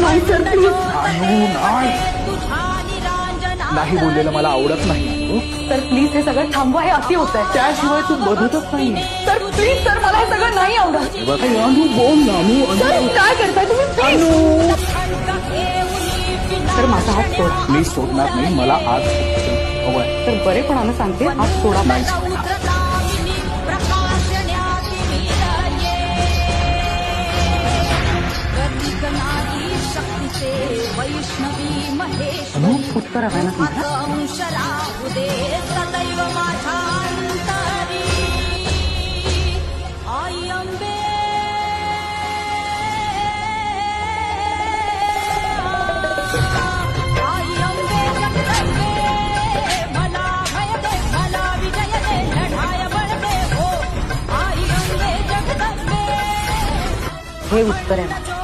नाही sir please. नाही बोललेलं मला आवडत नाही. सर प्लीज हे सगळं थांबवा, हे अति होत आहे. त्याशिवाय तू बघतच नाही. सर प्लीज सर, मला हे सगळं नाही आवडत. अनु बोल ना. सर काय करताय तुम्ही प्लीज. सर माझा हात सोडा. मी सोडणार नाही. मला आज हवंय. तर बरेपणानं सांगते, हात सोडा. उत्तर हवंय ना तुम्हाला. हे उत्तर आहे.